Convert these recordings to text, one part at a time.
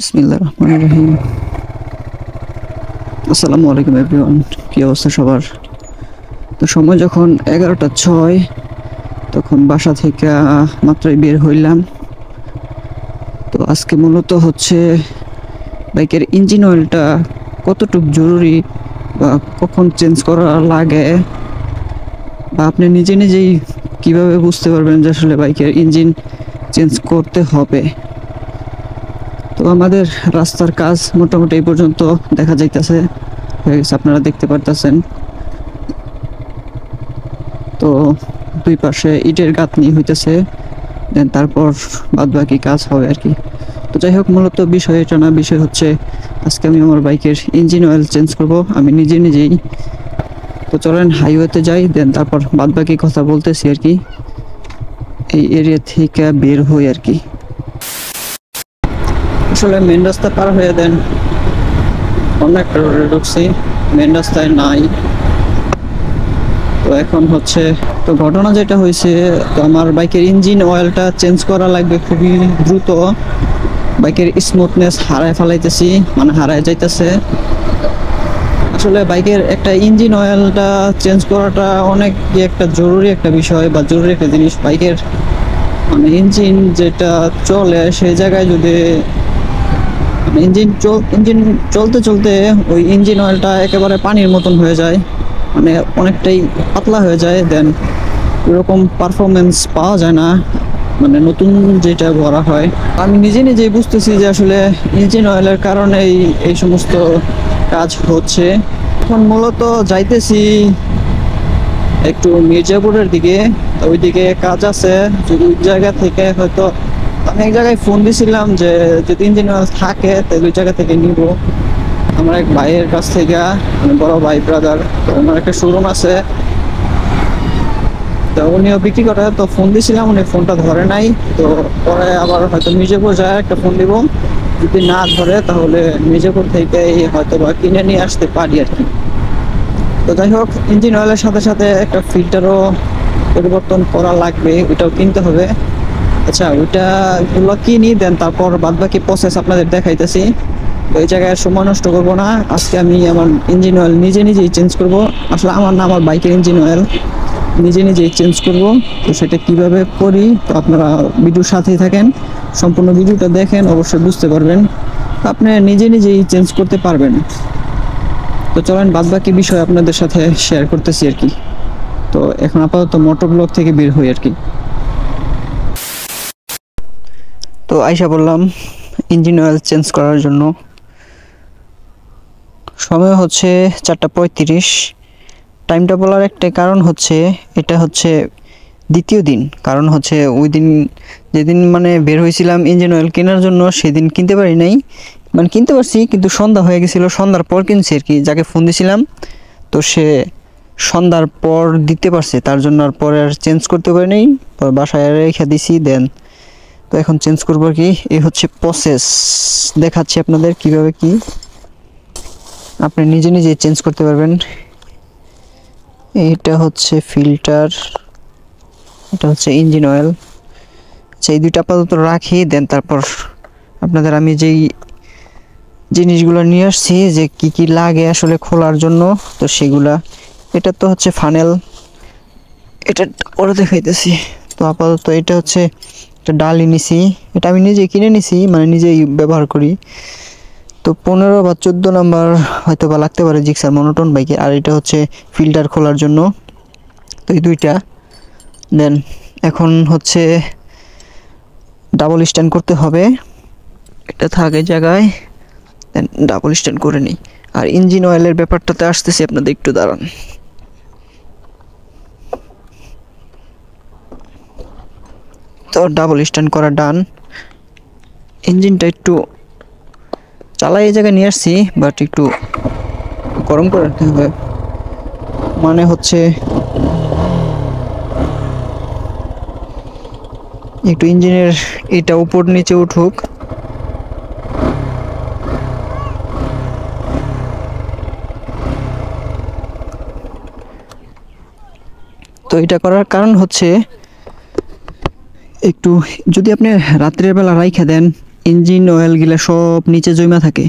বিসমিল্লাহির রহমানির রহিম। আসসালামু আলাইকুম এভরিওয়ান। কি অবস্থা সবার? তো সময় যখন 11:06 তখন বাসা থেকে মাত্রই বের হইলাম। তো আজকে মূলত হচ্ছে বাইকের ইঞ্জিন অয়েলটা কতটুকু জরুরি বা কখন চেঞ্জ করা লাগে বা আপনি নিজে নিজেই কিভাবে বুঝতে পারবেন যে আসলে বাইকের ইঞ্জিন চেঞ্জ করতে হবে। তো আমাদের রাস্তার কাজ মোটামুটি এই পর্যন্ত দেখা যাইতেছে, হয়ে গেছে, আপনারা দেখতে পারতেছেন। তো দুই পাশে ইটের গাঁথনি হইতেছে, দেন তারপর বাদ বাকি কাজ হবে আর কি। তো যাই হোক, মূলত বিষয় এটা না, বিষয় হচ্ছে আজকে আমি আমার বাইকের ইঞ্জিন অয়েল চেঞ্জ করব আমি নিজে নিজেই। তো চলেন হাইওয়েতে যাই, দেন তারপর বাদ বাকি কথা বলতেছি আর কি। এই এরিয়া থেকে বের হই আর কি। আসলে মেন রাস্তা পার হয়ে দেন অন্য একটা রোডে ঢুকছি, মেন রাস্তায় নাই। তো এখন হচ্ছে, তো ঘটনা যেটা হয়েছে, তো আমার বাইকের ইঞ্জিন অয়েলটা চেঞ্জ করা লাগবে খুবই দ্রুত। বাইকের স্মুথনেস হারায় ফেলাইতেছি, মানে হারায় যাইতেছে। আসলে বাইকের একটা ইঞ্জিন অয়েলটা চেঞ্জ করাটা অনেক একটা জরুরি একটা বিষয় বা জরুরি একটা জিনিস। বাইকের মানে ইঞ্জিন যেটা চলে সেই জায়গায় যদি ইঞ্জিন চলতে চলতে ওই ইঞ্জিন অয়েলটা একেবারে পানির মতন হয়ে যায়, মানে অনেকটাই পাতলা হয়ে যায়, দেন ওরকম পারফরমেন্স পাওয়া যায় না, মানে নতুন যেটা ভরা হয়। আমি নিজে নিজেই বুঝতেছি যে আসলে ইঞ্জিন অয়েলের কারণে এই সমস্ত কাজ হচ্ছে। এখন মূলত যাইতেছি একটু মির্জাপুরের দিকে, তো ওইদিকে কাজ আছে। যদি ওই জায়গা থেকে হয়তো, আমি এক জায়গায় ফোন দিছিলাম যে যদি ইঞ্জিন অয়েল থাকে তাহলে ওই জায়গা থেকে নিব। আমার এক ভাইয়ের কাছ থেকে, মানে বড় ভাই ব্রাদার, তো ওনার একটা শোরুম আছে, তো উনিও বিক্রি করে। তো ফোন দিছিলাম, উনি ফোনটা ধরে নাই। তো পরে আবার হয়তো মির্জাপুর যায় একটা ফোন দিব, যদি না ধরে তাহলে মির্জাপুর থেকে হয়তো বা কিনে নিয়ে আসতে পারি আর কি। তো যাই হোক, ইঞ্জিন অয়েলের সাথে সাথে একটা ফিল্টারও পরিবর্তন করা লাগবে, ওইটাও কিনতে হবে। আচ্ছা, ওইটাগুলো কিনি, দেন তারপর বাদ বাকি প্রসেস আপনাদের দেখাইতেছি। তো এই জায়গায় সময় নষ্ট করবো না, আজকে আমি আমার ইঞ্জিন অয়েল নিজে নিজেই চেঞ্জ করব। আসলে আমার না, আমার বাইকের ইঞ্জিন অয়েল নিজে নিজেই চেঞ্জ করব। তো সেটা কিভাবে করি, তো আপনারা ভিডিওর সাথেই থাকেন, সম্পূর্ণ ভিডিওটা দেখেন, অবশ্যই বুঝতে পারবেন, আপনি নিজে নিজেই চেঞ্জ করতে পারবেন। তো চলেন বাদ বাকি বিষয় আপনাদের সাথে শেয়ার করতেছি আর কি। তো এখন আপাতত মোটর ব্লক থেকে বের হই আর কি। তো আইসা বললাম ইঞ্জিন অয়েল চেঞ্জ করার জন্য। সময় হচ্ছে 4:35। টাইমটা বলার একটা কারণ হচ্ছে, এটা হচ্ছে দ্বিতীয় দিন। কারণ হচ্ছে ওই দিন যেদিন মানে বের হয়েছিলাম ইঞ্জিন অয়েল কেনার জন্য, সেদিন কিনতে পারি নাই, মানে কিনতে পারছি কিন্তু সন্ধ্যা হয়ে গেছিলো, সন্ধ্যার পর কিনছি আর কি। যাকে ফোন দিছিলাম তো সে সন্ধ্যার পর দিতে পারছে, তার জন্য আর পরে আর চেঞ্জ করতে পারি নাই, পরে বাসায় রেখে দিছি। দেন তো এখন চেঞ্জ করবো আর কি। এই হচ্ছে প্রসেস, দেখাচ্ছি আপনাদের কিভাবে কি আপনি নিজে নিজে চেঞ্জ করতে পারবেন। এটা হচ্ছে ফিল্টার, এটা হচ্ছে ইঞ্জিন অয়েল। আচ্ছা, এই দুইটা আপাতত রাখি, দেন তারপর আপনাদের আমি যেই জিনিসগুলো নিয়ে আসছি যে কি কি লাগে আসলে খোলার জন্য, তো সেগুলা। এটা তো হচ্ছে ফানেল, এটা ওরা দেখাইতেছি। তো আপাতত এটা হচ্ছে একটা ডালি নিছি, এটা আমি নিজে কিনে নিছি, মানে নিজেই ব্যবহার করি। তো 15 বা 14 নাম্বার হয়তো বা লাগতে পারে জিক্সার মনোটন বাইকে। আর এটা হচ্ছে ফিল্টার খোলার জন্য, তো এই দুইটা। দেন এখন হচ্ছে ডাবল স্ট্যান্ড করতে হবে, এটা থাকে জায়গায়, দেন ডাবল স্ট্যান্ড করে নিই। আর ইঞ্জিন অয়েলের ব্যাপারটাতে আসতেছি, আপনাদের একটু দাঁড়ান। তো ডাবল স্ট্যান্ড করা ডান। ইঞ্জিনটা একটু চালাই এই জায়গায় নিয়ে আসছি, বাট একটু গরম করে রাখতে হবে, মানে হচ্ছে একটু ইঞ্জিনের এটা উপর নিচে উঠুক। তো এটা করার কারণ হচ্ছে, একটু যদি আপনি রাত্রের বেলা রাইখা দেন ইঞ্জিন অয়েলগুলো সব নিচে জমা থাকে,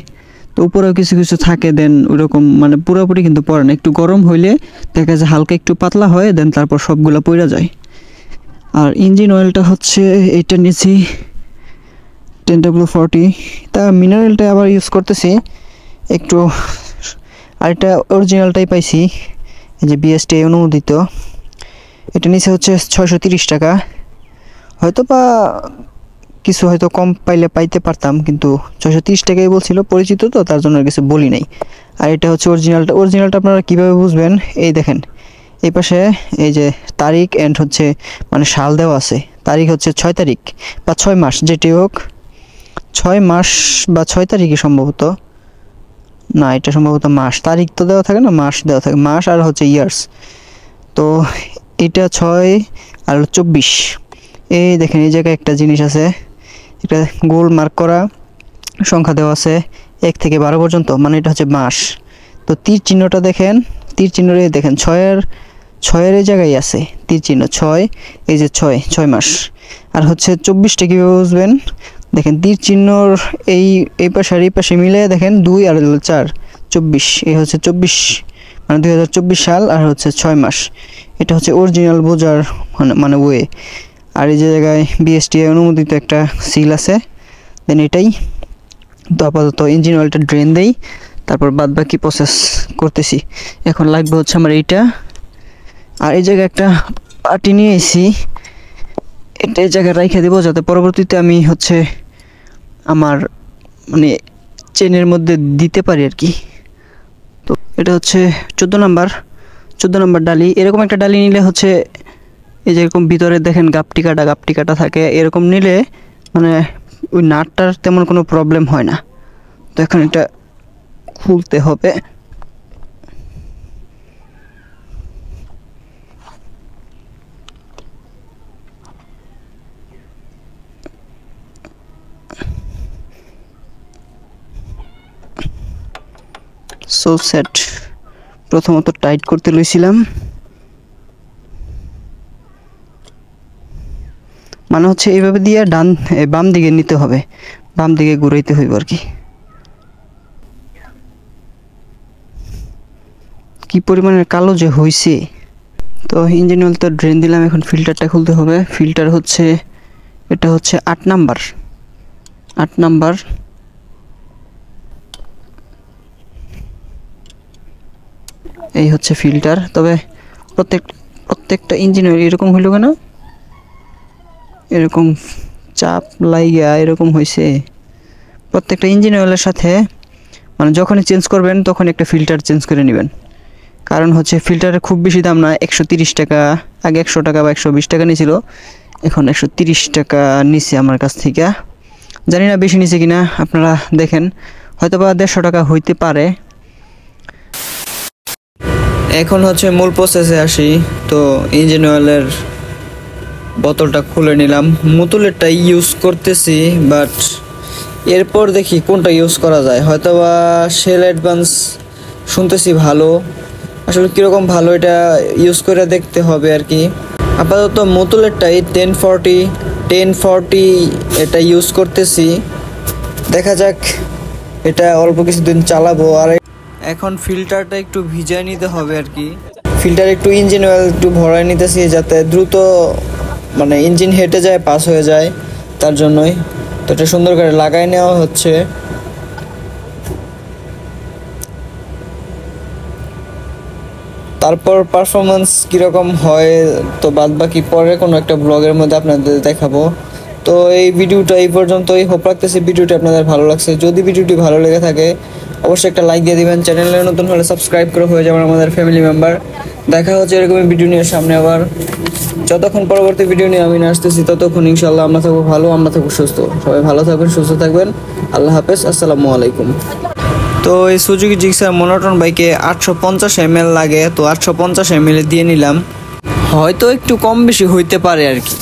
তো উপরেও কিছু কিছু থাকে, দেন ওইরকম মানে পুরোপুরি কিন্তু পড়ে না, একটু গরম হইলে দেখা যায় হালকা একটু পাতলা হয়, দেন তারপর সবগুলো পড়ে যায়। আর ইঞ্জিন অয়েলটা হচ্ছে এইটা নিয়েছি 10W40, তা মিনারেলটা আবার ইউজ করতেছি একটু, আর এটা অরিজিনালটাই পাইছি, এই যে BST অনুমোদিত। এটা নিচে হচ্ছে 630 টাকা, হয়তো বা কিছু হয়তো কম পাইতে পারতাম, কিন্তু 630 টাকাই বলছিল, পরিচিত তো তার জন্য কিছু বলি নাই। আর এটা হচ্ছে অরিজিনালটা আপনারা কীভাবে বুঝবেন, এই দেখেন এই পাশে এই যে তারিখ এন্ড হচ্ছে মানে সাল দেওয়া আছে, তারিখ হচ্ছে 6 তারিখ বা 6 মাস, যেটি হোক 6 মাস বা 6 তারিখই সম্ভবত, না এটা সম্ভবত মাস, তারিখ তো দেওয়া থাকে না, মাস দেওয়া থাকে, মাস আর হচ্ছে ইয়ার্স। তো এটা 6 আর 24, এই দেখেন এই জায়গায় একটা জিনিস আছে, এটা গোল মার্ক করা সংখ্যা দেওয়া আছে 1 থেকে 12 পর্যন্ত, মানে এটা হচ্ছে মাস। তো তীর চিহ্নটা দেখেন, তীর চিহ্নটা দেখেন 6 এই জায়গায় আছে তীর চিহ্ন 6, এই যে 6 মাস। আর হচ্ছে 24টা কীভাবে বুঝবেন, দেখেন তীর চিহ্নর এই পাশে আর এই পাশে মিলে দেখেন 2 আর 4, 24, এই হচ্ছে 24 মানে 2024 সাল, আর হচ্ছে 6 মাস। এটা হচ্ছে অরিজিনাল বোঝার মানে ওয়ে। আর এই যে জায়গায় BST অনুমোদিত একটা সিল আছে, দেন এটাই। তো আপাতত ইঞ্জিন অয়েলটা ড্রেন দেই, তারপর বাদ বাকি প্রসেস করতেছি। এখন লাগবে হচ্ছে আমার এইটা, আর এই জায়গায় একটা পার্টি নিয়ে এসেছি, এটা এই জায়গায় রেখে দেবো যাতে পরবর্তীতে আমি হচ্ছে আমার মানে চেনের মধ্যে দিতে পারি আর কি। তো এটা হচ্ছে 14 নাম্বার ডালি। এরকম একটা ডালি নিলে হচ্ছে এই যে এরকম ভিতরে দেখেন গাপটি কাটা থাকে, এরকম নিলে মানে ওই নাটটার তেমন কোনো প্রবলেম হয় না। তো এখন এটা খুলতে হবে, সো সেট। প্রথমত টাইট করতে লইছিলাম, মানে হচ্ছে এইভাবে দিয়ে বাম দিকে নিতে হবে, বাম দিকে ঘুরাইতে হইব আর কি। কি পরিমাণের কালো যে হয়েছে। তো ইঞ্জিন অয়েল তো ড্রেন দিলাম, এখন ফিল্টারটা খুলতে হবে। ফিল্টার হচ্ছে এটা হচ্ছে 8 নাম্বার। এই হচ্ছে ফিল্টার। তবে প্রত্যেকটা ইঞ্জিন অয়েল এরকম হইল কেন, এরকম চাপ লাইগা এরকম হয়েছে। প্রত্যেকটা ইঞ্জিন অয়েলের সাথে মানে যখনই চেঞ্জ করবেন তখন একটা ফিল্টার চেঞ্জ করে নেবেন, কারণ হচ্ছে ফিল্টারের খুব বেশি দাম না, 130 টাকা, আগে 100 টাকা বা 120 টাকা নিয়েছিল, এখন 130 টাকা নিছে আমার কাছ থেকে। জানি না বেশি নিছে কিনা, আপনারা দেখেন, হয়তো বা 150 টাকা হইতে পারে। এখন হচ্ছে মূল প্রসেসে আসি। তো ইঞ্জিন অয়েলের বোতলটা খুলে নিলাম, বোতলেরটা ইউজ করতেছি, বাট এরপর দেখি কোনটা ইউজ করা যায়। হয়তো বা শেল অ্যাডভান্স শুনতেছি ভালো, আসলে কীরকম ভালো এটা ইউজ করে দেখতে হবে আর কি। আপাতত বোতলেরটাই 1040 এটা ইউজ করতেছি, দেখা যাক, এটা অল্প কিছুদিন চালাবো। আর এখন ফিল্টারটা একটু ভিজায় নিতে হবে আর কি। ফিল্টার একটু ইঞ্জিন অয়েল একটু ভরাই নিতেছি যাতে দ্রুত মানে ইঞ্জিন হেঁটে যায়, পাস হয়ে যায়, তার জন্যই। তো এটা সুন্দর করে লাগাই নেওয়া হচ্ছে। তারপর পারফরমেন্স কীরকম হয় তো বাদ বাকি পরে কোনো একটা ব্লগের মধ্যে আপনাদের দেখাবো। তো এই ভিডিওটা এই পর্যন্তই, হোপ রাখতেছি ভিডিওটি আপনাদের ভালো লাগছে। যদি ভিডিওটি ভালো লেগে থাকে অবশ্যই একটা লাইক দিয়ে দিবেন, চ্যানেলে নতুন হলে সাবস্ক্রাইব করে হয়ে যাবেন আমাদের ফ্যামিলি মেম্বার। দেখা হচ্ছে এরকমই ভিডিও নিয়ে সামনে আবার। যতক্ষণ পরবর্তী ভিডিও নিয়ে আমি আসতেছি ততক্ষণ ইনশাআল্লাহ আমরা থাকবো ভালো, আমরা থাকবো সুস্থ। সবাই ভালো থাকবেন, সুস্থ থাকবেন। আল্লাহ হাফেজ, আসসালামু আলাইকুম। তো এই সুজুকি জিক্সার মনোটন বাইকে 850 ml লাগে, তো 850 ml দিয়ে নিলাম, হয়তো একটু কম বেশি হইতে পারে আর কি।